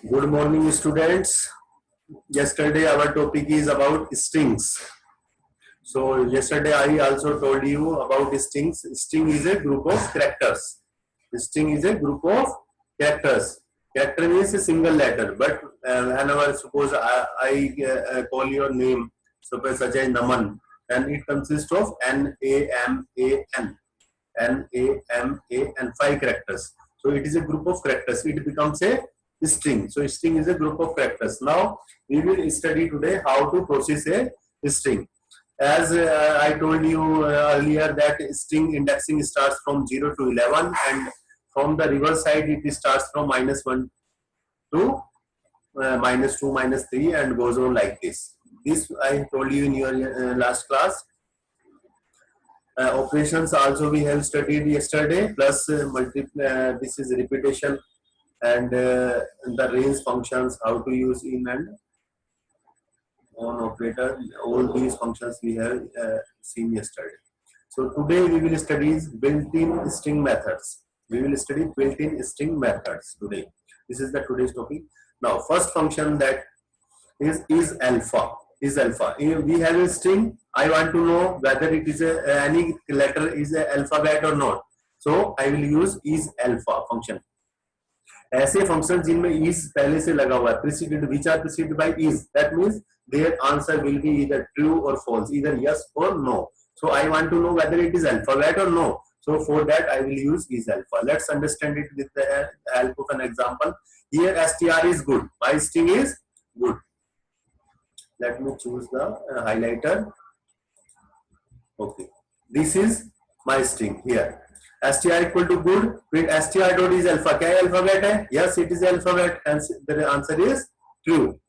Good morning, students. Yesterday, our topic is about strings. So, yesterday I also told you about strings. String is a group of characters. String is a group of characters. Character means a single letter. But whenever suppose I call your name, suppose such as Naman, and it consists of N-A-M-A-N, five characters. So it is a group of characters. It becomes a string. So string is a group of characters. Now we will study today how to process a string. As I told you earlier that string indexing starts from 0 to 11, and from the reverse side it starts from -1 to -2, -3, and goes on like this. This I told you in your last class. Operations also we have studied yesterday, plus this is repetition, and the range functions, how to use in and on operator. All these functions we have seen yesterday. So today we will study built-in string methods. We will study built-in string methods today. This is the today's topic. Now first function that is alpha. We have a string. I want to know whether it is any letter is a alphabet or not. So I will use is alpha function. ऐसे function जिनमें is पहले से लगा हुआ है, preceded, which are preceded by is, that means their answer will be either true or false, either yes or no. So I want to know whether it is alphabet or no. So for that I will use is alpha. Let's understand it with the help of an example. Here str is good. My string is good. Let me choose the highlighter. Okay, this is my string here. str equal to good. Print str dot is alpha. क्या alphabet है? Yes, it is alphabet, and the answer is true.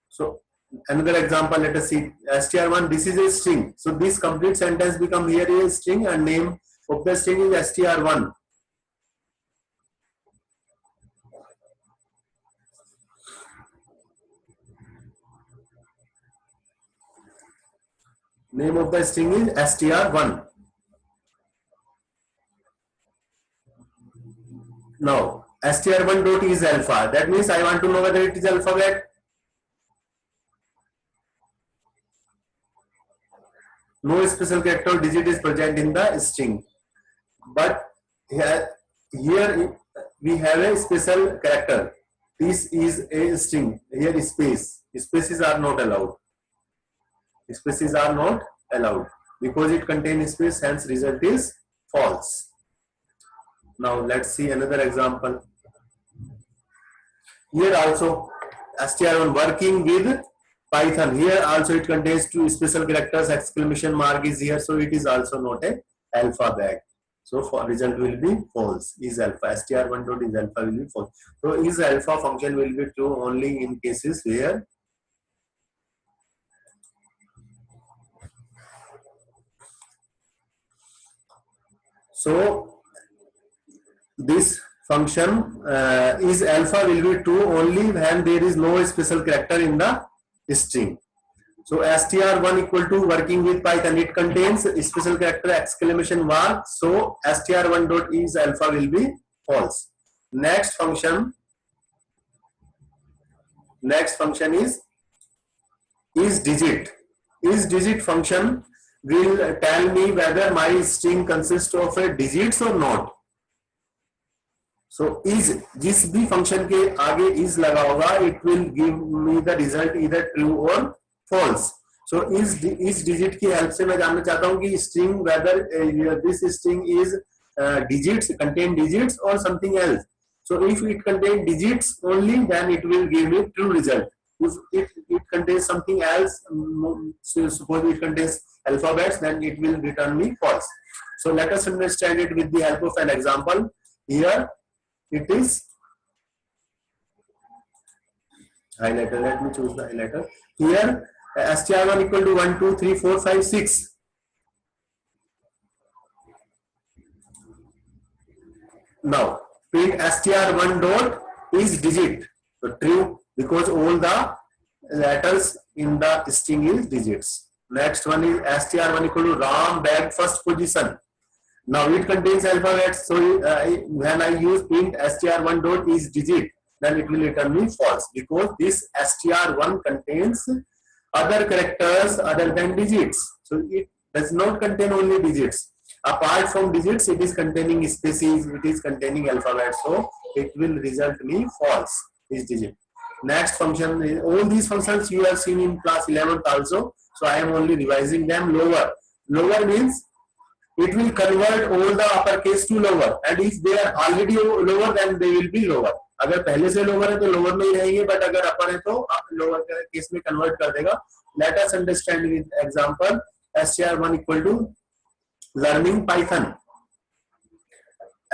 So another example, let us see. str1, this is a string. So this complete sentence become here a string, and name of the string is str1. Name of the string is str1. Now str1 dot is alpha. That means I want to know whether it is alphabet. No special character or digit is present in the string, but here we have a special character. This is a string. Here spaces are not allowed. Spaces are not allowed because it contains space, hence result is false. Now let's see another example. Here also str1 working with Python. Here also it contains two special characters. Exclamation mark is here, so it is also not a alphabet. So for result will be false. Is alpha. str1 dot is alpha will be false. So is alpha function will be true only in cases where this function is alpha will be true only when there is no special character in the string. So str1 equal to working with Python, it contains special character exclamation mark, so str1 dot is alpha will be false. Next function is digit. Is digit function will tell me whether my string consists of a digits or not. So is, जिस भी function के आगे is लगा होगा, it will give me the result either true or false. So is digit की help से मैं जानना चाहता हूँ कि string whether this string is digits, contain digits or something else. So if it contains digits only, then it will give me true result. If it contains something else, so suppose it contains alphabets, then it will return me false. So let us understand it with the help of an example. Here it is highlighter. Let me choose the highlighter. Here str1 equal to 1 2 3 4 5 6. Now print str1 dot is digit. So true, because all the letters in the string is digits. Next one is str1 equal to ram back first position. Now it contains alphabets, so when I use print str1 dot is digit, then it will return me false because this str1 contains other characters other than digits. So it does not contain only digits. Apart from digits, it is containing spaces, it is containing alphabet. So it will result me false, this digit. Next function, all these functions you have seen in class 11th also. So I am only revising them. Lower. Lower means it will convert all the uppercase to lower, and if they are already lower, then they will be lower. अगर पहले से lower है तो lower में ही रहेंगे, but अगर अपर है तो लोअर केस में कन्वर्ट कर देगा. Let us understand with example. str1 equal to learning Python.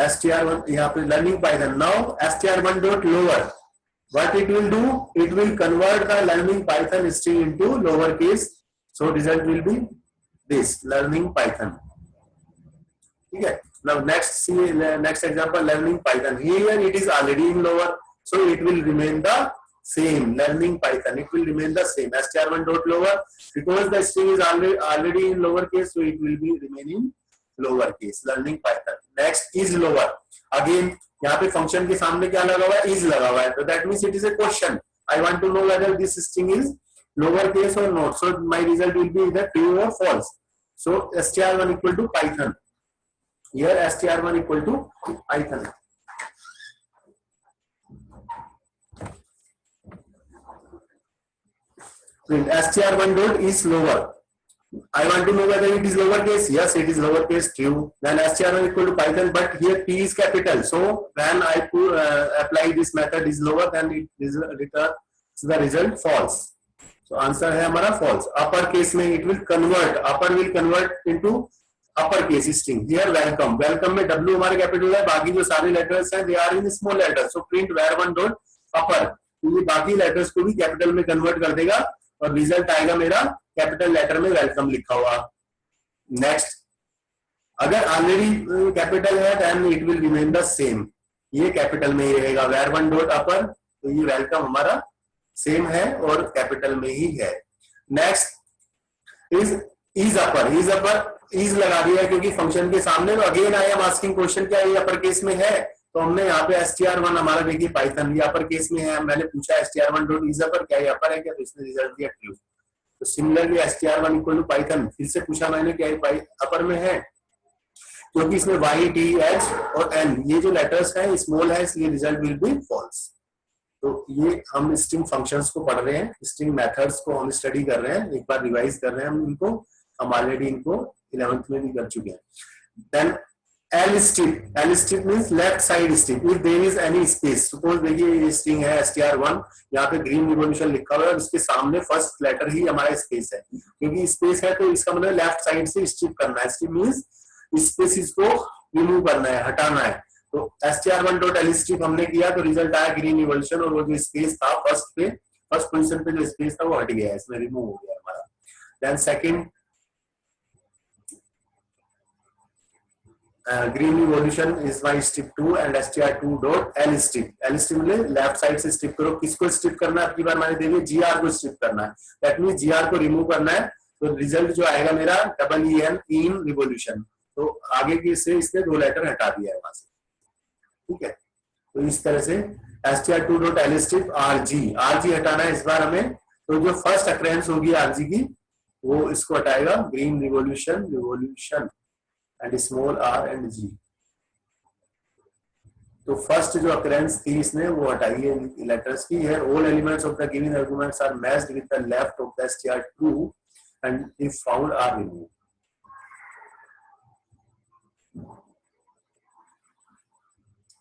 str1 यहाँ पे learning Python. Now str1 dot lower, what it will do, it will convert the learning Python string into lower case. So result will be this learning Python. Okay. Now next example, learning Python. Here it is already in lower, so it will remain the same. Learning Python, it will remain the same. str1 dot lower, because the string is already in lower case, so it will be remaining lower case. Learning Python. Next is lower. Again यहाँ पे function के सामने क्या लगा हुआ है, is लगा हुआ है, तो that means it is a question. I want to know whether this string is lower case or not. So my result will be either true or false. So str1 equal to Python. Here str1 equal to Python. str1 dot is lower. I want to know whether it is lowercase. Yes, it is lowercase, true. Then str1 equal to Python, but here P is capital. So when I apply this method is lower, then it returns the result false. So answer है हमारा false. Upper case में it will convert. Upper will convert into upper case string. Here welcome. Welcome में W हमारे capital है. बाकी जो सारे letters हैं they are in small letters. So print var1 dot upper. तो ये बाकी letters को भी capital में convert कर देगा और रिजल्ट आएगा मेरा कैपिटल लेटर में वेलकम लिखा हुआ. नेक्स्ट, अगर ऑलरेडी कैपिटल है then it will remain the same. ये कैपिटल में ही रहेगा. var1 डॉट अपर, तो ये वेलकम हमारा सेम है और कैपिटल में ही है. Next is upper. इज लगा दिया क्योंकि फंक्शन के सामने. तो again I am asking question, क्या ये अपर केस में है? तो हमने यहाँ पे str1 हमारा देखिए पाइथन ये अपर केस में है. मैंने पूछा str1 डॉट इज अपर, क्या ये अपर है क्या? तो इसने रिजल्ट दिया ट्रू. तो similarly str1 equal to Python, फिर से पूछा मैंने क्या ये अपर में है, क्योंकि इसमें y t h और n ये जो लेटर्स हैं स्मॉल है, इसलिए रिजल्ट विल बी फॉल्स. तो ये हम स्ट्रिंग फंक्शंस को पढ़ रहे हैं, स्ट्रिंग मेथड्स को हम स्टडी कर रहे हैं, एक बार रिवाइज कर रहे हैं हम इनको. हम ऑलरेडी इनको 11th में भी कर चुके हैं. Then L strip means left side strip. If there is any space, suppose देखिए ये स्ट्रिंग है str1, यहाँ पे ग्रीन रिवॉल्यूशन लिखा हुआ है, उसके सामने फर्स्ट लेटर ही हमारा स्पेस है. क्योंकि स्पेस है तो इसका मतलब लेफ्ट साइड से स्ट्रिप करना है. स्ट्रिप मींस स्पेसिस को रिमूव करना है, हटाना है. तो str1 डॉट L strip हमने किया तो रिजल्ट आया ग्रीन रिवॉल्यूशन, और वो जो स्पेस था फर्स्ट पोजीशन पे जो स्पेस था वो हट गया है, इसमें रिमूव हो गया हमारा. Then second green revolution is my strip 2 and str2 dot L strip. L strip में लेफ्ट साइड से स्ट्रिप करो. किसको स्ट्रिप करना है? आपकी बार मैंने देखिए gr को स्ट्रिप करना है. दैट मींस gr को रिमूव करना है. तो रिजल्ट जो आएगा मेरा EN इन रिवॉल्यूशन. तो आगे की से इसने दो लेटर हटा दिया है वहां से. ठीक है, तो इस तरह से str2 dot L strip rg हटाना है इस बार हमें. तो जो फर्स्ट अक्रेंस होगी rg की वो इसको हटाएगा. Green revolution and small r and g. तो फर्स्ट जो अकरेंस थी इसने वो हटाई है लेटर्स की. Here all elements of the given arguments are matched with the left of the str2 and if found are removed.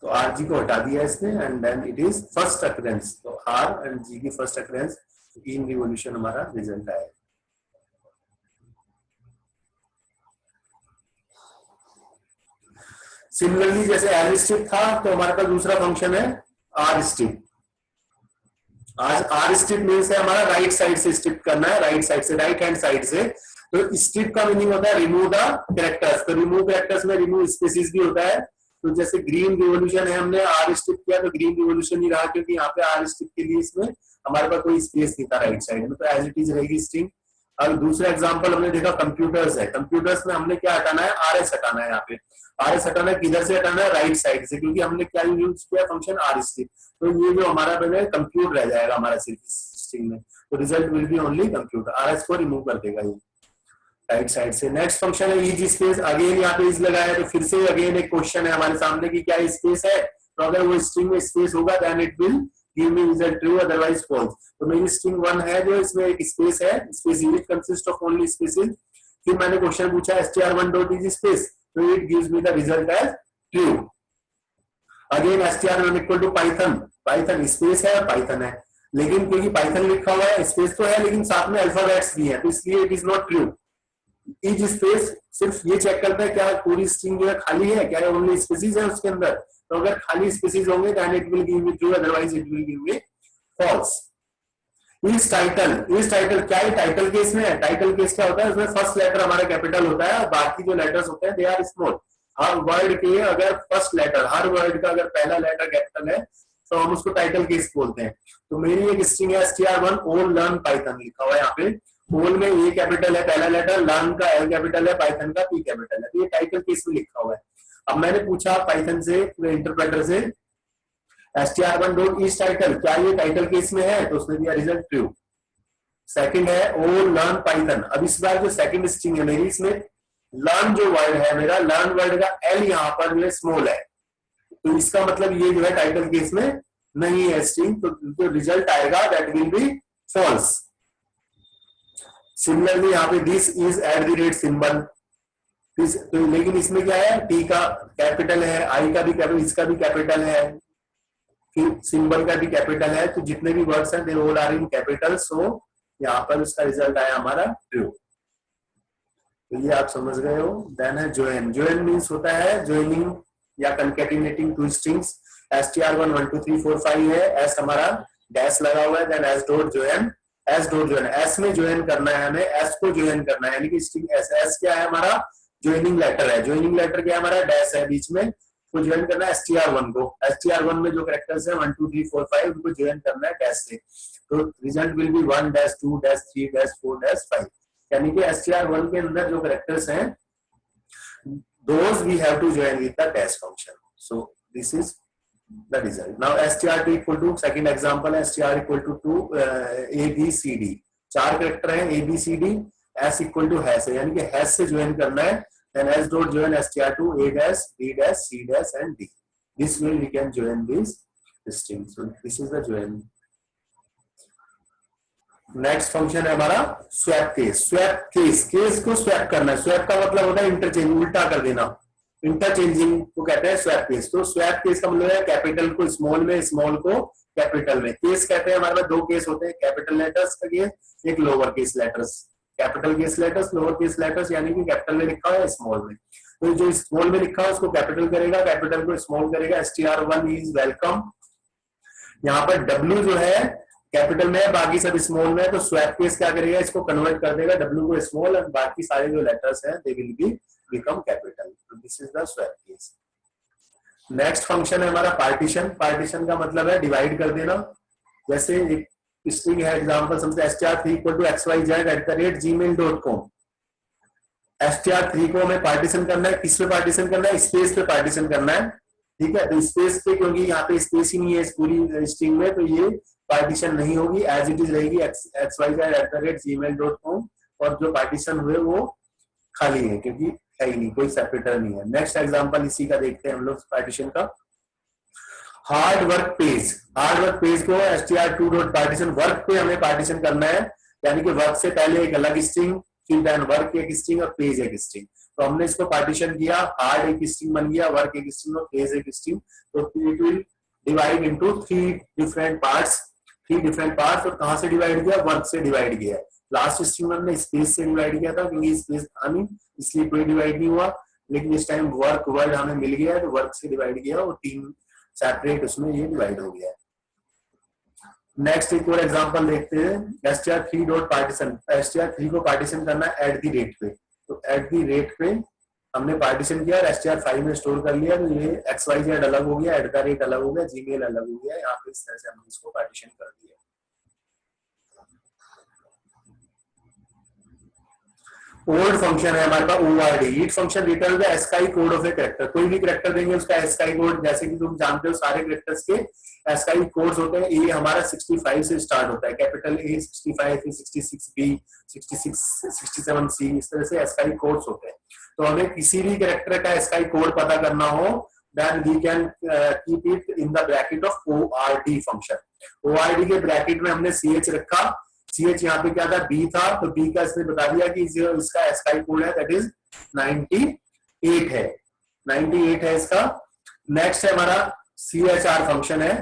तो rg को हटा दिया इसने and then it is first occurrence. तो r and g की first occurrence इन revolution हमारा result आया. Similarly जैसे L strip था तो हमारे पास दूसरा फंक्शन है R strip. आज R strip मीन्स है हमारा राइट साइड से स्ट्रिप करना है, राइट साइड से, राइट हैंड साइड से. तो स्ट्रिप का मीनिंग होता है रिमूव द कैरेक्टर्स. तो रिमूव कैरेक्टर्स में रिमूव स्पेसिस भी होता है. तो जैसे ग्रीन रिवॉल्यूशन है, हमने R strip किया तो ग्रीन रिवॉल्यूशन ही रहा, क्योंकि यहाँ पे R strip के लिए इसमें हमारे पास कोई स्पेस नहीं था राइट साइड में. तो एज इट इज रहेगी स्ट्रिंग. अब दूसरा एग्जांपल हमने देखा कंप्यूटर्स है, कंप्यूटर्स में हमने क्या हटाना है, आरएस हटाना है। यहाँ पे आरएस हटाना है, किधर से हटाना है, राइट साइड से, क्योंकि हमने क्या यूज किया फंक्शन आर स्ट्रिंग। तो ये जो हमारा पहले कंप्यूट रह जाएगा हमारा सिर्फ स्ट्रिंग में, तो result will B only compute, RS को रिमूव कर देगा ये राइट साइड से। नेक्स्ट फंक्शन है इज स्पेस, अगेन यहाँ पे इज लगाया है, तो फिर से अगेन एक क्वेश्चन है हमारे सामने कि क्या स्पेस है, तो अगर वो स्ट्रिंग में स्पेस होगा then it will give me result true, otherwise false. तो मेरी स्ट्रिंग 1 है जो इसमें एक स्पेस है, space unit consist of only spaces. फिर मैंने क्वेश्चन पूछा str1 डॉट इज स्पेस, तो it gives me the result as true. Again str1 equal to Python, Python space है और पाइथन है, लेकिन क्योंकि पाइथन लिखा हुआ है स्पेस तो है लेकिन साथ में अल्फाबेट्स भी है, तो इसलिए it is not true. Is space सिर्फ ये चेक करता है क्या पूरी स्ट्रिंग जो है खाली है, क्या ओनली स्पेसिस है उसके अंदर, तो अगर खाली स्पेसिस होंगे then it will give me true, otherwise it will give me false. Is title क्या है, टाइटल केस में है। टाइटल केस क्या होता है, उसमें फर्स्ट लेटर हमारा कैपिटल होता है और बाकी जो लेटर्स होते हैं दे आर स्मॉल। हर वर्ड के अगर फर्स्ट लेटर, हर वर्ड का अगर पहला लेटर कैपिटल है तो हम उसको टाइटल केस बोलते हैं। तो मेरी एक स्ट्रिंग है str1 ओल लर्न पाइथन, लिखा हुआ है यहाँ पे, ओल में ए कैपिटल है पहला लेटर, लर्न का एल कैपिटल है, पाइथन का पी कैपिटल है, तो ये टाइटल केस में लिखा हुआ है। अब मैंने पूछा पाइथन से, इंटरप्रेटर से str1 डॉट इज टाइटल, क्या ये टाइटल केस में है, तो उसने दिया रिजल्ट ट्रू। सेकंड है ओल लर्न पाइथन, अब इस बार जो सेकंड स्ट्रिंग है मेरी, इसमें लर्न जो वर्ड है मेरा, लर्न वर्ड का एल यहाँ पर जो स्मॉल है, तो इसका मतलब ये जो है टाइटल केस में नहीं है स्ट्रिंग, तो जो रिजल्ट आएगा that will be false. Similarly यहाँ पे this is at the rate symbol, तो लेकिन इसमें क्या है, टी का कैपिटल है, आई का भी कैपिटल, इसका भी कैपिटल है, फिर सिंबल का भी कैपिटल है, तो जितने भी वर्ड्स हैं they all are in capital, so यहाँ पर उसका रिजल्ट आया हमारा ट्रू। तो ये आप समझ गए हो। देन है ज्वाइन, ज्वाइन मीन्स होता है ज्वाइनिंग या कंकैटिनेटिंग टू स्ट्रिंग्स। str1 1 2 3 4 5 है, एस हमारा डैश लगा हुआ है, then S dot join, S dot join, S में ज्वाइन करना है हमें, एस को ज्वाइन करना है, यानी कि स्ट्रिंग एस, एस क्या है हमारा ज्वाइनिंग लेटर है, ज्वाइनिंग लेटर क्या है हमारा डैश है बीच में, तो ज्वाइन करना है str1 को, str1 में जो कैरेक्टर्स है 1 2 3 4 5 उनको ज्वाइन करना है डैश से, तो result will B 1 dash 2 dash 3 dash 4 dash 5, यानी कि str1 के अंदर जो कैरेक्टर्स हैं those we have to join with the dash function, so this is the result. Now str2 equal to, second example है str equal to 2 a b c d, चार character हैं a b c d, s equal to hash है, यानी कि hash से join करना है, then s dot join str2 a dash b dash c dash and d, this way we can join this string, so this is the join. Next function है हमारा swap case, swap case, case को swap करना है, swap का मतलब होता है interchange, उल्टा कर देना, इंटरचेंजिंग को कहते हैं स्वैप केस। तो स्वैप केस का मतलब है कैपिटल को स्मॉल में, स्मॉल को कैपिटल में। केस कहते हैं हमारे पास दो केस होते हैं, कैपिटल लेटर्स का केस, एक lower case letters, capital case letters, lower case letters, यानी कि कैपिटल में लिखा है स्मॉल में, तो जो स्मॉल में लिखा है उसको कैपिटल करेगा, कैपिटल को स्मॉल करेगा, str1 इज वेलकम। यहाँ पर w जो है कैपिटल में है, बाकी सब स्मॉल में है, तो स्वैप केस क्या करेगा, इसको कन्वर्ट कर देगा w को स्मॉल, और बाकी सारे जो लेटर्स हैं they will be become capital, तो this is the swap case. Next function है हमारा पार्टीशन, पार्टीशन का मतलब है डिवाइड कर देना। जैसे एक स्ट्रिंग है, एग्जांपल समझते str3 equal to xyz@gmail.com, str3 को हमें पार्टीशन करना है, किस पे पार्टीशन करना है, स्पेस पे पार्टीशन करना है, ठीक है, तो स्पेस पे, क्योंकि यहाँ पे स्पेस ही नहीं है इस पूरी स्ट्रिंग में, तो ये पार्टीशन नहीं होगी, एज इट इज रहेगी xyz@gmail.com, और जो पार्टीशन हुए वो खाली है क्योंकि है ही नहीं, कोई सेपरेटर नहीं है। नेक्स्ट एग्जांपल इसी का देखते हैं हम लोग पार्टीशन का। Hard work page, hard work page को str2 डॉट पार्टीशन, वर्क पे हमें पार्टीशन करना है, यानी कि वर्क से पहले एक अलग स्ट्रिंग, फिर देन वर्क एक स्ट्रिंग और पेज एक स्ट्रिंग, तो हमने इसको पार्टीशन किया, हार्ड एक स्ट्रिंग बन गया, वर्क एक स्ट्रिंग और पेज एक स्ट्रिंग, तो it will divide into three different parts, और कहां से डिवाइड किया, वर्क से डिवाइड किया। लास्ट स्ट्रिंग में हमने स्पेस से डिवाइड किया था क्योंकि स्पेस था नहीं, इसलिए कोई डिवाइड नहीं हुआ, लेकिन इस टाइम वर्क वर्ड हमें मिल गया है तो वर्क से डिवाइड किया और तीन सेपरेट उसमें ये डिवाइड हो गया है। नेक्स्ट एक और एग्जांपल देखते हैं, str3 डॉट पार्टीशन, str3 को पार्टीशन करना है एट द रेट पे, तो एट द रेट पे हमने पार्टीशन किया और str5 में स्टोर कर लिया, तो ये xyz अलग हो गया, @ अलग हो गया, जीमेल अलग हो गया, यहाँ पे इस तरह से हमने इसको पार्टीशन कर दिया। ओल्ड फंक्शन है हमारे पास ORD, each function return the ASCII code of a character. कोई भी कैरेक्टर देंगे उसका एस्काई कोड, जैसे कि तुम जानते हो सारे कैरेक्टर्स के एस्काई कोड्स होते हैं। ए हमारा 65 से स्टार्ट होता है, कैपिटल ए 65, 66 बी, 66 67 सी, इस तरह से एस्काई कोड्स होते हैं। तो हमें किसी भी कैरेक्टर का एस्काई कोड पता करना हो, then we can keep it in the bracket of ORD function। ORD के ब्रैकेट में हमने CH रखा, CH यहाँ पे क्या था, B था, तो B का इसने बता दिया कि इसका एस्काई कोड है दैट इज 98 है, 98 है इसका। नेक्स्ट है हमारा CHR फंक्शन है।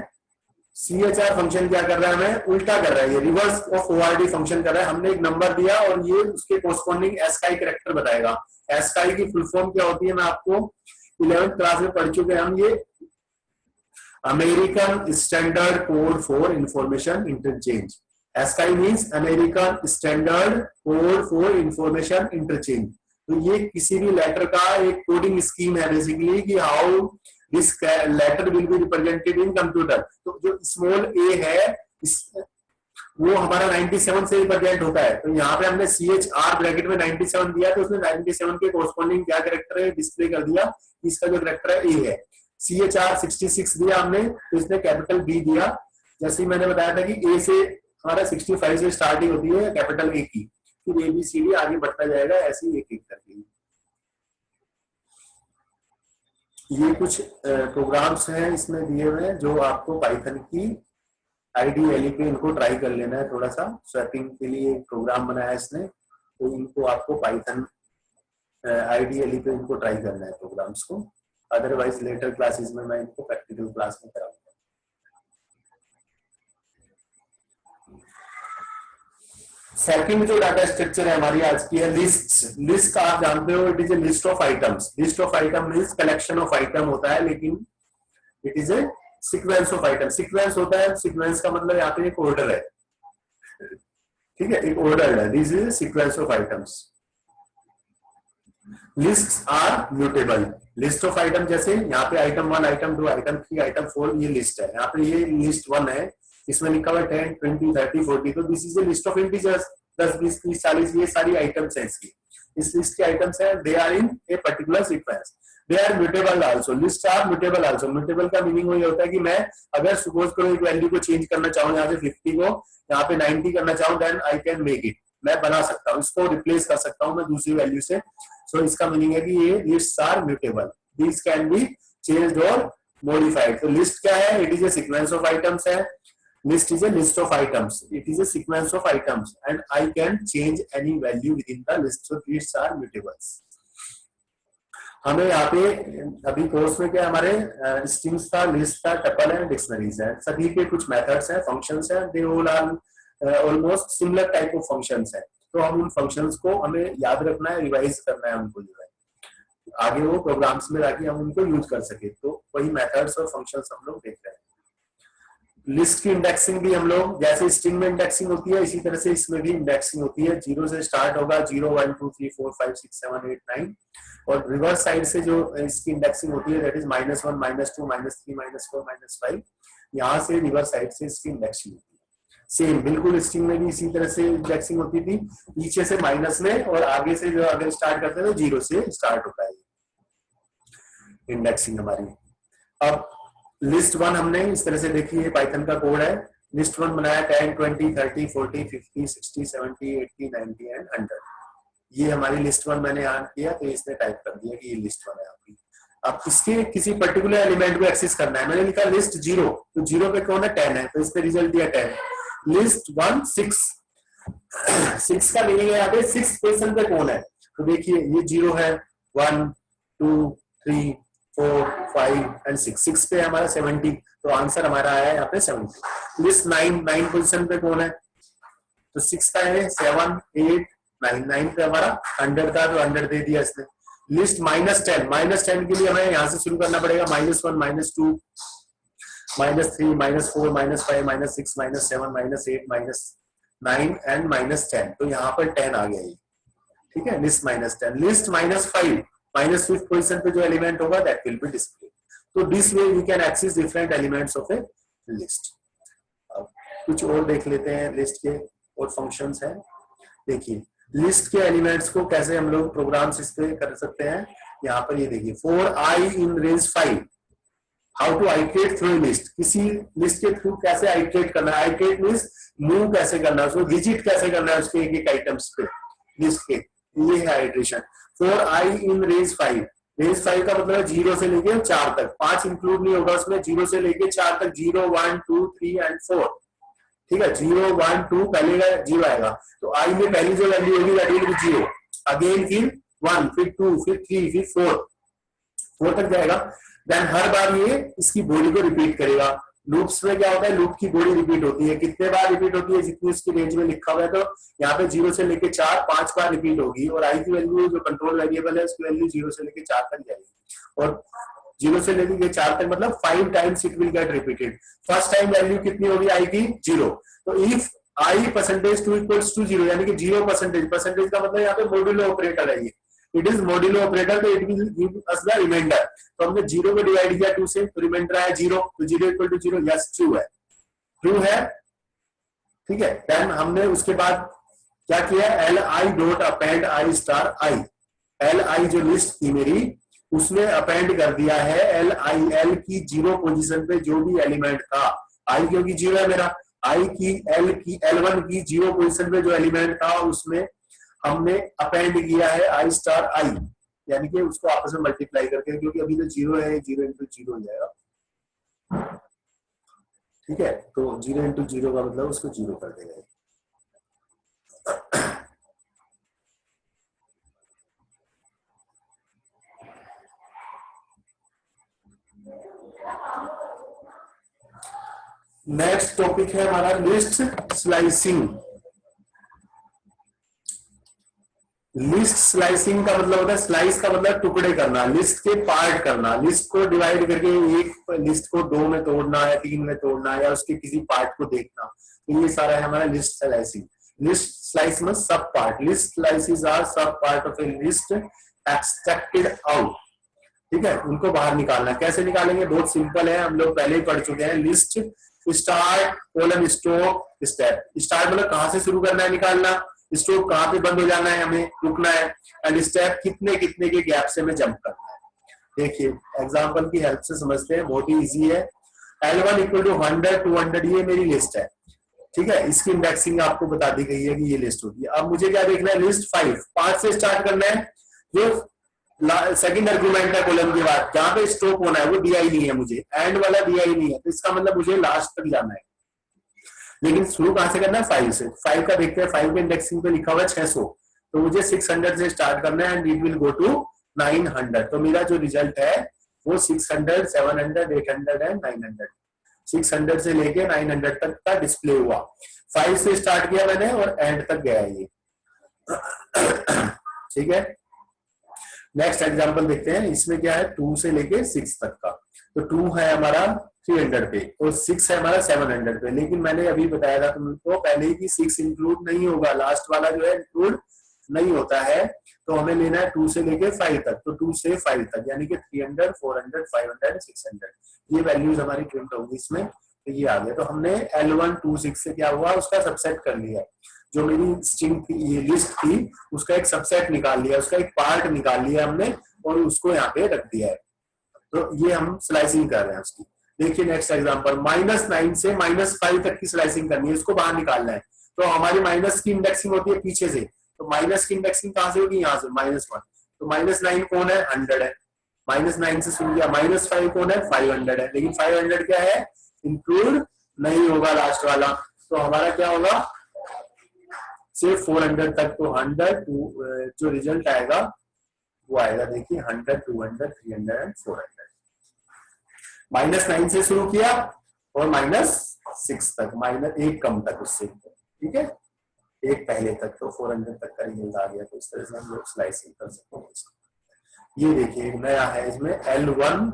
CHR फंक्शन क्या कर रहा है, हमें उल्टा कर रहा है, ये रिवर्स ऑफ ORD फंक्शन कर रहा है। हमने एक नंबर दिया और ये उसके कोरस्पॉन्डिंग एस्काई कैरेक्टर बताएगा। एस्काई की फुल फॉर्म क्या होती है, मैं आपको 11th क्लास में पढ़ चुके हैं हम, ये American standard code for information interchange. ASCII means American standard code for information interchange. तो ये किसी भी लेटर का एक कोडिंग स्कीम है बेसिकली, कि how this letter will be represented in computer. तो जो स्मॉल ए है वो हमारा 97 से रिप्रेजेंट होता है। तो यहाँ पे हमने CHR ब्रैकेट में 97 दिया, तो उसने 97 के कोरस्पॉन्डिंग क्या कैरेक्टर है डिस्प्ले कर दिया, इसका जो कैरेक्टर है ए है। CHR 66 दिया हमने, तो इसने कैपिटल बी दिया। जैसे ही मैंने बताया था कि ए से हमारा 65 से स्टार्टिंग होती है कैपिटल ए की, फिर ABCD आगे बढ़ता जाएगा ऐसे ही एक एक करके। ये कुछ प्रोग्राम्स हैं इसमें दिए हुए हैं जो आपको पाइथन की IDLE पे इनको ट्राई कर लेना है। थोड़ा सा स्वैपिंग के लिए प्रोग्राम बनाया है इसने, तो इनको आपको पाइथन IDLE पे इनको ट्राई करना है प्रोग्राम्स को। अदरवाइज लेटर क्लासेस में मैं इनको प्रैक्टिकल क्लास में कराऊंगा। सेकंड जो डाटा स्ट्रक्चर है हमारी आज की है लिस्ट। लिस्ट आप जानते हो, it is A list of items. List of item means collection of item होता है, लेकिन it is a sequence of item. Sequence होता है, सीक्वेंस का मतलब यहाँ पे एक ऑर्डर है, ठीक है, एक ऑर्डर है। This is sequence of items. Lists are mutable. List of item जैसे यहाँ पे आइटम 1, आइटम 2, आइटम 3, आइटम 4, ये लिस्ट है। यहाँ पे ये लिस्ट 1 है, इसमें लिखा हुआ 10, 20, 30, 40। तो this is a list of integers, 10, 20, 30, 40, ये सारी आइटम्स है इसकी। इस लिस्ट के आइटम्स है, they are in a particular sequence. They are mutable also. List are mutable also. Mutable का मीनिंग वही होता है कि मैं अगर सपोज करो एक वैल्यू को चेंज करना चाहूँ, यहाँ से 50 को यहाँ पे 90 करना चाहूँ, then I can make it. मैं बना सकता हूँ, इसको रिप्लेस कर सकता हूँ मैं दूसरी वैल्यू से। सो इसका मीनिंग है कि ये list are mutable, this can be changed और मॉडिफाइड। तो लिस्ट क्या है, it is a sequence of items है। List is a list of items. It is a sequence of items, and I can change any value within the list. So lists are mutables. हमें यहाँ पे अभी course में क्या हमारे strings था, list था, टपल है, डिक्शनरीज है। सभी के कुछ मेथड्स हैं, फंक्शंस हैं। They all are almost similar type of functions हैं। तो हम उन फंक्शंस को हमें याद रखना है, रिवाइज करना है उनको, जो है आगे वो प्रोग्राम्स में जाके हम उनको यूज कर सके। तो वही मेथड्स और फंक्शंस हम लोग देख रहे हैं। लिस्ट की इंडेक्सिंग भी हम लोग, जैसे स्ट्रिंग में इंडेक्सिंग होती है, इसी तरह से इसमें भी इंडेक्सिंग होती है। 0 से स्टार्ट होगा, 0, 1, 2, 3, 4, 5, 6, 7, 8, 9। और रिवर्स साइड से जो इसकी इंडेक्सिंग होती है दैट इज -1, -2, -3, -4, -5। यहाँ से रिवर्स साइड से इसकी इंडेक्सिंग होती है। सेम बिल्कुल स्ट्रिंग में भी इसी तरह से इंडेक्सिंग होती थी, नीचे से माइनस में, और आगे से जो अगर स्टार्ट करते हैं तो 0 से स्टार्ट होता है इंडेक्सिंग हमारी। अब लिस्ट 1 हमने इस तरह से देखी है, पाइथन का कोड है। लिस्ट 1 बनाया 10, 20, 30, 40, 50, 60, 70, 80, 90 एंड 100। ये हमारी लिस्ट 1 मैंने यहाँ किया, तो इसने टाइप कर दिया कि ये लिस्ट 1 है आपकी। अब इसके किसी पर्टिकुलर एलिमेंट को एक्सेस करना है। मैंने लिखा लिस्ट 0, तो 0 पे कौन है, 10 है, तो इसने रिजल्ट दिया 10। लिस्ट 1 6, 6 का मीनिंग है यहाँ पे 6 पोजीशन पे कौन है। तो देखिए ये 0 है, 1, 2, 3, 4, 5 एंड 6 पे हमारा 70, तो आंसर हमारा आया यहाँ पे 70। लिस्ट 9 पोजीशन पे कौन है, तो 6 का है, 7, 8, 9 पे हमारा 100 था, तो 100 दे दिया इसने। लिस्ट -10 के लिए हमें यहाँ से शुरू करना पड़ेगा, -1, -2, -3, -4, -5, -6, -7, -8, -9 एंड -10। तो यहाँ पर 10 आ गया ये, ठीक है। लिस्ट -10। लिस्ट -5, -5 पोजीशन पे जो एलिमेंट होगा दैट विल बी डिस्प्ले। तो this way we can access different elements of a list. अब कुछ और देख लेते हैं लिस्ट के और फंक्शंस हैं। देखिए लिस्ट के एलिमेंट्स को कैसे हम लोग प्रोग्राम्स इस पे कर सकते हैं, यहाँ पर ये देखिए, for I in range 5 how to iterate through list, किसी लिस्ट के थ्रू कैसे आइट्रेट करना है, आइट्रेट मींस मूव कैसे करना है, उसको विजिट कैसे करना है उसके एक एक आइटम्स पे लिस्ट के, ये है iteration. For I in range 5, range 5 का मतलब है 0 से लेके 4 तक, 5 इंक्लूड नहीं होगा उसमें, 0 से लेके 4 तक, 0 1 2 3 एंड 4, ठीक है। 0 1 2 पहले का 0 आएगा, तो आई में पहली जो वैल्यू होगी दैट विल बी 0, अगेन फिर 1 फिर 2 फिर 3 फिर 4 तक जाएगा। देन हर बार ये इसकी बॉडी को रिपीट करेगा। लूप्स में क्या होता है, लूप की बॉडी रिपीट होती है, कितने बार रिपीट होती है, जितनी उसकी रेंज में लिखा हुआ है, तो यहाँ पे 0 से लेके 4 5 बार रिपीट होगी, और आई की वैल्यू जो कंट्रोल वेरिएबल है उसकी वैल्यू 0 से लेके 4 तक जाएगी, और 0 से लेके 4 तक मतलब 5 times it will get repeated. First time value कितनी होगी आई की 0, तो if I percentage 2 equals to 0 यानी कि 0 परसेंटेज, परसेंटेज का मतलब यहाँ पे मॉड्यूलो ऑपरेटर है, ये इट इज मॉड्यूलो ऑपरेटर, तो it will give us the remainder. तो हमने 0 को डिवाइड किया 2 से, तो रिमाइंडर आया 0, तो 0 इक्वल टू 0, यस ट्रू है, ट्रू है, ठीक है। देन हमने उसके बाद क्या किया, L I dot append I star I, L I जो लिस्ट थी मेरी उसमें अपेंड कर दिया है एल आई, एल की 0 पोजीशन पे जो भी एलिमेंट था, आई क्योंकि 0 है मेरा, आई की L1 की 0 पोजीशन पे जो एलिमेंट था उसमें हमने अपेंड किया है आई स्टार आई, यानी कि उसको आपस में मल्टीप्लाई करके, क्योंकि अभी तो 0 है, 0 इंटू 0 हो जाएगा, ठीक है। तो 0 इंटू 0 का मतलब उसको 0 कर देगा। नेक्स्ट टॉपिक है हमारा लिस्ट स्लाइसिंग। लिस्ट स्लाइसिंग का मतलब होता है, स्लाइस का मतलब टुकड़े करना, लिस्ट के पार्ट करना, लिस्ट को डिवाइड करके एक लिस्ट को 2 में तोड़ना या 3 में तोड़ना या उसके किसी पार्ट को देखना, तो ये सारा है हमारा लिस्ट स्लाइसिंग। लिस्ट स्लाइस में सब पार्ट, लिस्ट स्लाइसेस आर सब part of a list extracted out, ठीक है, उनको बाहर निकालना। कैसे निकालेंगे, बहुत सिंपल है, हम लोग पहले ही पढ़ चुके हैं। List start colon stop step, start मतलब कहां से शुरू करना है निकालना, स्टॉप कहां पे बंद हो जाना है, हमें रुकना है, एंड स्टेप कितने कितने के गैप से हमें जंप करना है। देखिए एग्जांपल की हेल्प से समझते हैं, बहुत ही इजी है। L1 इक्वल टू 100 200 ये मेरी लिस्ट है, ठीक है, इसकी इंडेक्सिंग आपको बता दी गई है कि ये लिस्ट होती है। अब मुझे क्या देखना है, लिस्ट 5 से स्टार्ट करना है, जो सेकंड आर्गुमेंट है कॉलम के बाद, जहां पे स्टॉप होना है वो दिया ही नहीं है मुझे, एंड वाला दिया ही नहीं है, तो इसका मतलब मुझे लास्ट तक जाना है। लेकिन शुरू कहां से करना है, 5 से। 5 का देखते हैं, 5 के इंडेक्सिंग पे लिखा हुआ है 600, तो मुझे 600 से स्टार्ट करना है and it will go to 900। तो मेरा जो रिजल्ट है वो 600 700 800 एंड 900, 600 से लेके 900 तक का डिस्प्ले हुआ। 5 से स्टार्ट किया मैंने और एंड तक गया ये, ठीक है। नेक्स्ट एग्जांपल देखते हैं, इसमें क्या है, 2 से लेके 6 तक का, तो 2 है हमारा 300 पे और 6 है हमारा 700 पे। लेकिन मैंने अभी बताया था तुमको पहले ही कि 6 इंक्लूड नहीं होगा, लास्ट वाला जो है इंक्लूड नहीं होता है, तो हमें लेना है 2 से लेके 5 तक, तो 2 से 5 तक यानी कि 300 400 500 600 ये वैल्यूज हमारी प्रिंट होंगी इसमें, तो ये आ गया। तो हमने L1 2 6 से क्या हुआ, उसका सबसेट कर लिया, जो मेरी स्ट्रिंग थी, ये लिस्ट थी, उसका एक सबसेट निकाल लिया, उसका एक पार्ट निकाल लिया हमने और उसको यहाँ पे रख दिया है। तो ये हम स्लाइसिंग कर रहे हैं उसकी। देखिए नेक्स्ट एग्जांपल, -9 से -5 तक की स्लाइसिंग करनी है, इसको बाहर निकालना है। तो हमारी माइनस की इंडेक्सिंग होती है पीछे से, तो माइनस की इंडेक्सिंग कहां से होगी, यहाँ से -1, तो -9 कौन है, 100 है, -9 से शुरू किया। -5 कौन है, 500 है, लेकिन 500 क्या है, इंक्लूड नहीं होगा लास्ट वाला, तो हमारा क्या होगा, से 400 तक, तो 100 जो रिजल्ट आएगा वो आएगा, देखिए 100 200 300 एंड 400। -9 से शुरू किया और -6 तक, -1 कम तक उससे, ठीक है, 1 पहले तक, तो 400 तक का रिजल्ट आ गया। तो इस तरह से हम लोग स्लाइसिंग कर सकते हैं। ये देखिए एक नया है इसमें, L1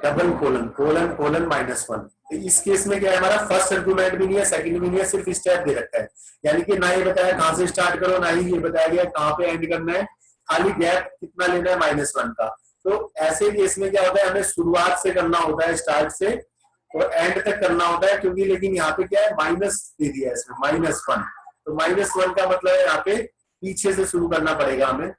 double colon colon colon -1। तो इस केस में क्या है, हमारा फर्स्ट आर्गुमेंट भी नहीं है, सेकंड भी नहीं है, सिर्फ स्टेप दे रखा है, यानी कि ना ये बताया कहां से स्टार्ट करो, ना ही ये बताया गया कहां पे एंड करना है, खाली गैप कितना लेना है, -1 का। तो ऐसे केस में क्या होता है, हमें शुरुआत से करना होता है, स्टार्ट से, और एंड तक करना होता है, क्योंकि लेकिन यहाँ पे क्या है, माइनस दे दिया है इसमें, -1, तो -1 का मतलब है यहाँ पे पीछे से शुरू करना पड़ेगा हमें।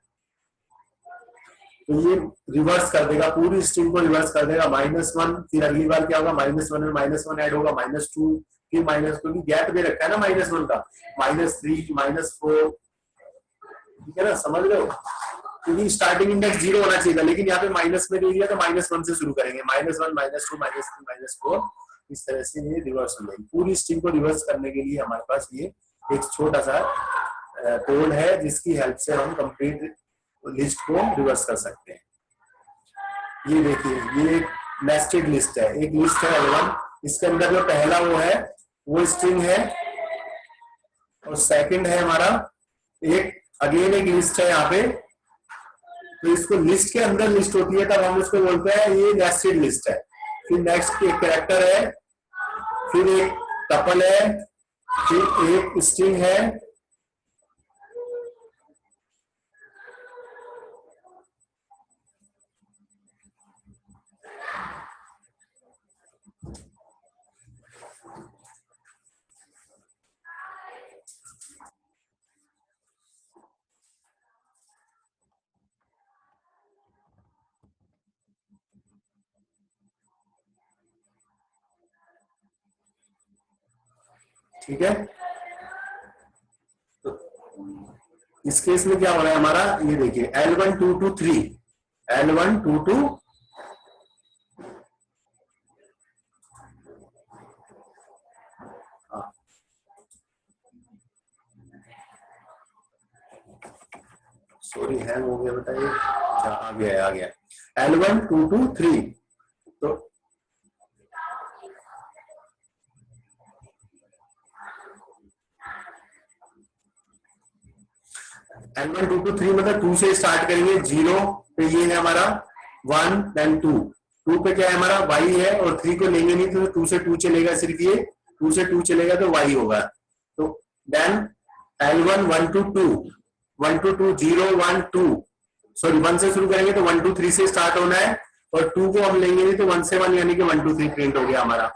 तो ये रिवर्स कर देगा, पूरी स्ट्रिंग को रिवर्स कर देगा। -1, फिर अगली बार क्या होगा, -1 में -1 ऐड होगा, -2, फिर -2 की गैप दे रखा है ना -1 का, -3, -4, ठीक है ना, समझ रहे हो? क्योंकि स्टार्टिंग इंडेक्स 0 होना चाहिए था, लेकिन यहाँ पे माइनस में दे दिया तो -1 से शुरू करेंगे, -1, -2, -3, -4, इस तरह से ये रिवर्स हो जाएगी। पूरी स्ट्रिंग को रिवर्स करने के लिए हमारे पास ये एक छोटा सा कोड है, जिसकी हेल्प से हम कंप्लीट लिस्ट को रिवर्स कर सकते हैं। ये देखिए, ये एक नेस्टेड लिस्ट है, एक लिस्ट है L1, इसके अंदर जो पहला वो है वो स्ट्रिंग है, और सेकंड है हमारा एक अगेन एक लिस्ट है यहाँ पे। तो इसको लिस्ट के अंदर लिस्ट होती है, तब हम उसको बोलते हैं ये नेस्टेड लिस्ट है। फिर नेक्स्ट एक कैरेक्टर है, फिर एक टपल है, फिर एक स्ट्रिंग है, ठीक है। तो इस केस में क्या हो रहा है हमारा, ये देखिए L1 2 to 3, L1 2 to sorry hang हो गया बेटा, ये आ गया L1 2 to 3। तो L1 2 to 3 मतलब 2 से स्टार्ट करेंगे, 0 पे ये है हमारा 1, देन 2 पे क्या है हमारा y है, और 3 को लेंगे नहीं तो 2 से 2 चलेगा, सिर्फ ये 2 से 2 चलेगा तो y होगा। तो then L1 1 to 2, 1 to 2, 0 1 2, sorry 1 से शुरू करेंगे तो 1 2 3 से स्टार्ट होना है, और 2 को हम लेंगे नहीं तो 1 से 1 यानी कि 1 2 3 प्रिंट हो गया हमारा,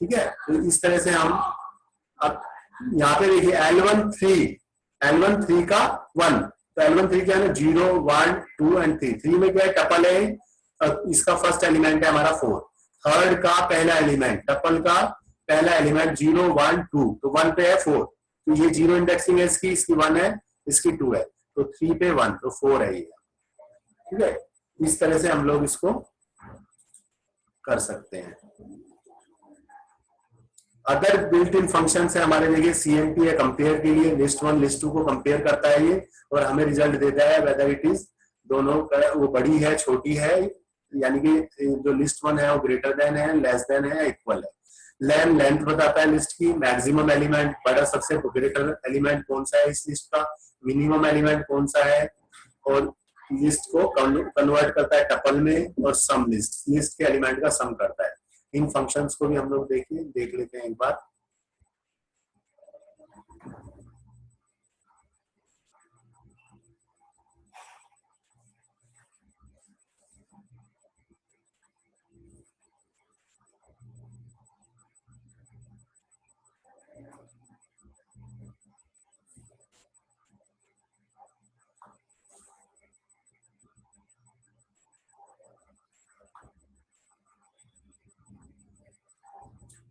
ठीक है। तो इस तरह से हम अब यहाँ पे देखिए L1 3 का 1, तो L1 3 क्या है, 0 1 2 एंड 3। 3 में क्या है, टपल है, इसका फर्स्ट एलिमेंट है हमारा 4, थर्ड का पहला एलिमेंट, टपल का पहला एलिमेंट 0 1 2, तो 1 पे है 4, तो ये 0 इंडेक्सिंग है इसकी 1 है, इसकी 2 है, तो 3 पे 1, तो 4 है ये, ठीक है। इस तरह से हम लोग इसको कर सकते हैं। अदर बिल्ट इन फंक्शन है हमारे, देखिए CMP है कंपेयर के लिए, लिस्ट 1 लिस्ट 2 को कंपेयर करता है ये, और हमें रिजल्ट देता है वेदर इट इज दोनों का वो बड़ी है छोटी है, यानी कि जो लिस्ट 1 है वो ग्रेटर देन है, लेस देन है, इक्वल है। लेंथ बताता है लिस्ट की, मैक्सिमम एलिमेंट, बड़ा सबसे ग्रेटर एलिमेंट कौन सा है इस लिस्ट का, मिनिमम एलिमेंट कौन सा है, और लिस्ट को कन्वर्ट करता है टपल में, और सम लिस्ट के एलिमेंट का सम करता है। इन फंक्शंस को भी हम लोग देख लेते हैं एक बार।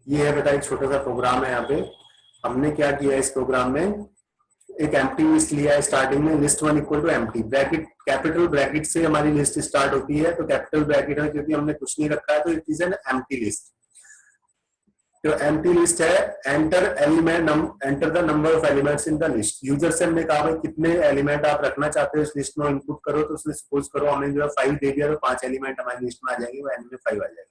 ये है बेटा एक छोटा सा प्रोग्राम है, यहाँ पे हमने क्या किया है इस प्रोग्राम में, एक एम्प्टी लिस्ट लिया है स्टार्टिंग में, list 1 equal to empty, bracket capital bracket से हमारी लिस्ट स्टार्ट होती है, तो कैपिटल ब्रैकेट है क्योंकि हमने कुछ नहीं रखा है, तो it is an empty list. तो एम्प्टी लिस्ट है, enter the number of elements in the list. User से हमने कहा भाई कितने एलिमेंट आप रखना चाहते हो इस लिस्ट में, इनपुट करो, तो उसने सपोज करो हमने जो 5 दे दिया, तो 5 एलिमेंट हमारी लिस्ट में आ जाएंगे, वो एंड में 5 आ जाएगा।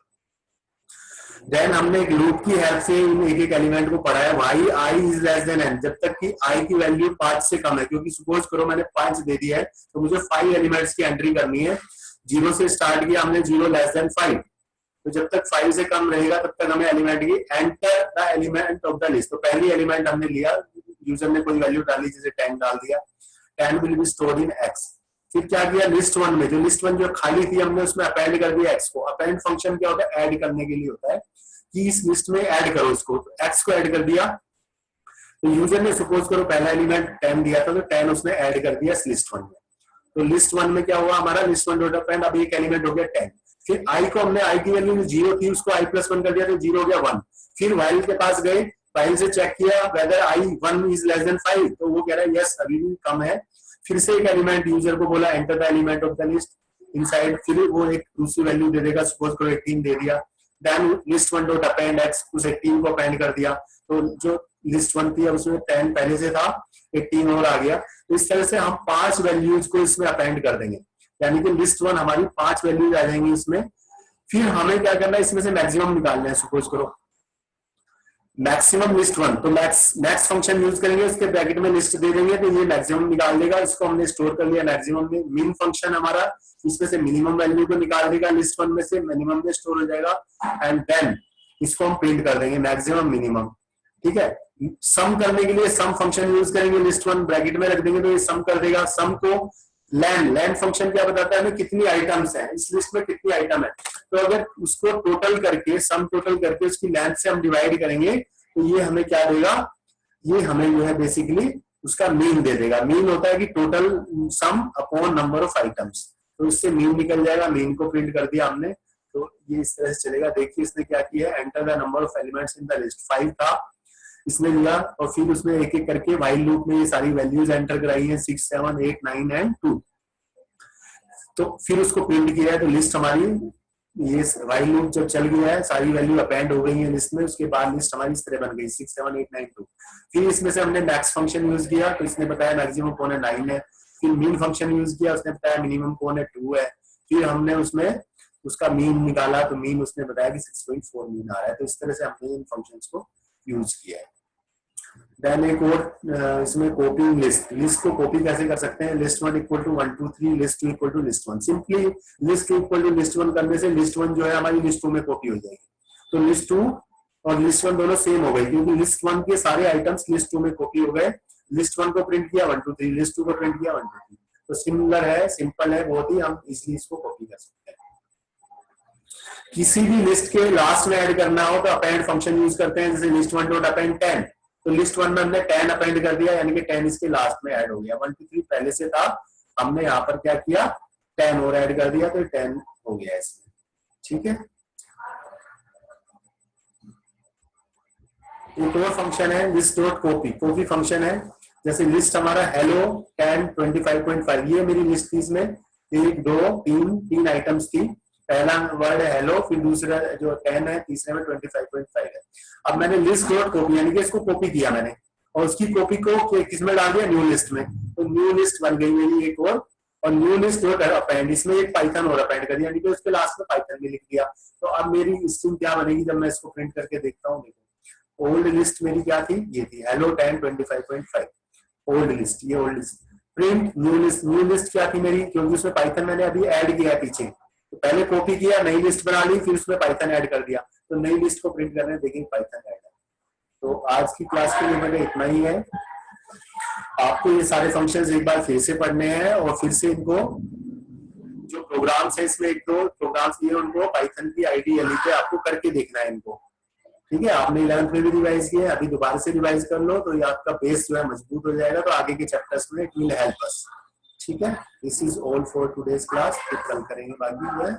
देन हमने एक लूप की हेल्प से इन एक एक एलिमेंट को पढ़ा है, while I is less than N, जब तक कि आई की वैल्यू 5 से कम है, क्योंकि सपोज करो मैंने 5 दे दिया है तो मुझे 5 एलिमेंट्स की एंट्री करनी है, 0 से स्टार्ट किया हमने, 0 लेस देन 5, तो जब तक 5 से कम रहेगा तब तक हमें एलिमेंट की enter the element of the list. तो पहली एलिमेंट हमने लिया, यूजर ने कोई वैल्यू डाली, जैसे 10 डाल दिया, 10 will be stored in x. फिर क्या किया, लिस्ट 1 में, जो लिस्ट 1 जो खाली थी हमने उसमें अपेंड कर दिया एक्स को। अपेंड फंक्शन क्या होता है, ऐड करने के लिए होता है कि इस लिस्ट में ऐड करो इसको, तो एक्स को ऐड कर दिया। तो यूजर ने सपोज करो पहला एलिमेंट 10 दिया था, तो 10 उसने ऐड कर दिया लिस्ट 1 में। तो लिस्ट 1 में क्या हुआ हमारा, लिस्ट 1 डॉट अपेंड, अब एक एलिमेंट हो गया 10। फिर आई को हमने, आई की वैल्यू 0 थी, उसको i प्लस 1 कर दिया, तो 0 हो गया 1। फिर वाइल के पास गए, वाइल से चेक किया whether I 1 is less then 5, तो वो कह रहा है यस अभी भी कम है। फिर से एक एलिमेंट यूजर को बोला enter the element of the list inside, फिर वो एक दूसरी वैल्यू दे देगा, सपोज करो 18 दे दिया। Then list 1 dot append X, उस 18 को अपेंड कर दिया, तो जो लिस्ट 1 थी अब उसमें 10 पहले से था, 18 और आ गया। तो इस तरह से हम 5 वैल्यूज को इसमें अपेंड कर देंगे, यानी कि लिस्ट 1 हमारी 5 वैल्यूज आ जाएंगी इसमें। फिर हमें क्या करना है, इसमें से मैक्सिमम निकालना है। सपोज करो मैक्सिमम लिस्ट 1, तो मैक्स फंक्शन यूज करेंगे, उसके ब्रैकेट में लिस्ट दे देंगे, तो ये मैक्सिमम निकाल देगा। इसको हमने स्टोर कर लिया मैक्सिमम में। मिन फंक्शन हमारा इसमें से मिनिमम वैल्यू को निकाल देगा, लिस्ट 1 में से मिनिमम में स्टोर हो जाएगा, एंड देन इसको हम प्रिंट कर देंगे मैक्सिमम मिनिमम। ठीक है, सम करने के लिए सम फंक्शन यूज करेंगे, लिस्ट 1 ब्रैकेट में रख देंगे तो ये सम कर देगा। सम को लैंड फंक्शन क्या बताता है हमें, कितनी आइटम्स है इस लिस्ट में, कितनी आइटम है। तो अगर उसको टोटल करके, सम टोटल करके उसकी लेंथ से हम डिवाइड करेंगे, तो ये हमें क्या देगा, ये हमें जो है बेसिकली उसका मीन दे देगा। मीन होता है कि total sum upon number of items, तो इससे मीन निकल जाएगा। मीन को प्रिंट कर दिया हमने, तो ये इस तरह से चलेगा। देखिए इसने क्या किया, enter the number of elements in the list, 5 था इसने लिया, और फिर उसने एक एक करके व्हाइल लूप में ये सारी वैल्यूज एंटर कराई है, 6 7 8 9 एंड 2। तो फिर उसको प्रिंट किया है, तो लिस्ट हमारी, ये व्हाइल लूप जब चल गया है, सारी वैल्यू अपेंड हो गई है लिस्ट में, उसके बाद लिस्ट हमारी इस तरह बन गई 6 7 8 9 2। फिर इसमें से हमने मैक्स फंक्शन यूज किया, तो इसने बताया मैक्सिमम कौन है 9 है। फिर मीन फंक्शन यूज किया, उसने बताया मिनिमम कौन है 2 है। फिर हमने उसमें उसका मीन निकाला, तो मीन उसने बताया कि 6.4 मीन आ रहा है। तो इस तरह से हमने इन फंक्शंस को यूज किया है। देन एक और इसमें कॉपी लिस्ट को कॉपी कैसे कर सकते हैं, list 1 equal to 1 2 3, list 2 equal to list 1। Simply list 2 equal to list 1 करने से लिस्ट 1 जो है हमारी लिस्ट 2 में कॉपी हो जाएगी। तो लिस्ट 2 और लिस्ट 1 दोनों सेम हो गई, क्योंकि लिस्ट 1 के सारे आइटम्स लिस्ट 2 में कॉपी हो गए। लिस्ट 1 को प्रिंट किया 1 2 3, लिस्ट 2 को प्रिंट किया 1 2 3। तो सिमिलर है, सिंपल है बहुत ही, हम इजिली इसको कॉपी कर सकते हैं। किसी भी लिस्ट के लास्ट में ऐड करना हो तो अपेंड फंक्शन यूज करते हैं, जैसे लिस्ट 1 डॉट अपेंड 10, तो लिस्ट 1 में हमने 10 अपेंड कर दिया, यानी कि 10 इसके लास्ट में ऐड हो गया। 1 2 3 पहले से था, हमने यहाँ पर क्या किया 10 और ऐड कर दिया, तो 10 हो गया इसमें। ठीक है, एक और फंक्शन है list dot copy, copy function है। जैसे लिस्ट हमारा हेलो 10 25.5, ये मेरी लिस्ट थी, इसमें 1 2 3 आइटम्स थी। पहला वर्ड है हेलो, फिर दूसरा जो 10 है, तीसरे में 25.5 है। अब मैंने लिस्ट डॉट कॉपी यानी कि इसको कॉपी किया मैंने, और उसकी कॉपी को किसमें डाल दिया, न्यू लिस्ट में। तो न्यू लिस्ट बन गई मेरी एक और न्यू लिस्ट डॉट अपेंड, इसमें एक पाइथन और अपेंड कर दिया, यानी कि उसके लास्ट में पाइथन में लिख दिया। तो अब मेरी स्ट्रिंग क्या बनेगी, जब मैं इसको प्रिंट करके देखता हूँ, देखो ओल्ड लिस्ट मेरी क्या थी, ये थी हेलो 10 25.5 ओल्ड लिस्ट, ये old list. Print new list, new list क्या थी मेरी, क्योंकि उसमें पाइथन मैंने अभी ऐड किया पीछे, तो पहले कॉपी किया, नई लिस्ट बना ली, फिर उसमें पाइथन ऐड कर दिया, तो नई लिस्ट को प्रिंट करने देखिए पाइथन ऐड है। तो आज की क्लास के लिए मेरे इतना ही है। आपको ये सारे फंक्शंस एक बार फिर से पढ़ने हैं, और फिर से इनको जो प्रोग्राम्स है, इसमें 1-2 प्रोग्राम्स दिए, उनको पाइथन की आईडीएलई पे आपको करके देखना है इनको। ठीक है, आपने 11th में भी रिवाइज किया, अभी दोबारा से रिवाइज कर लो, तो ये आपका बेस जो है मजबूत हो जाएगा, तो आगे के चैप्टर्स में इट विल हेल्प अस। ठीक है, this is all for today's class, फिर कल करेंगे बाकी जो है।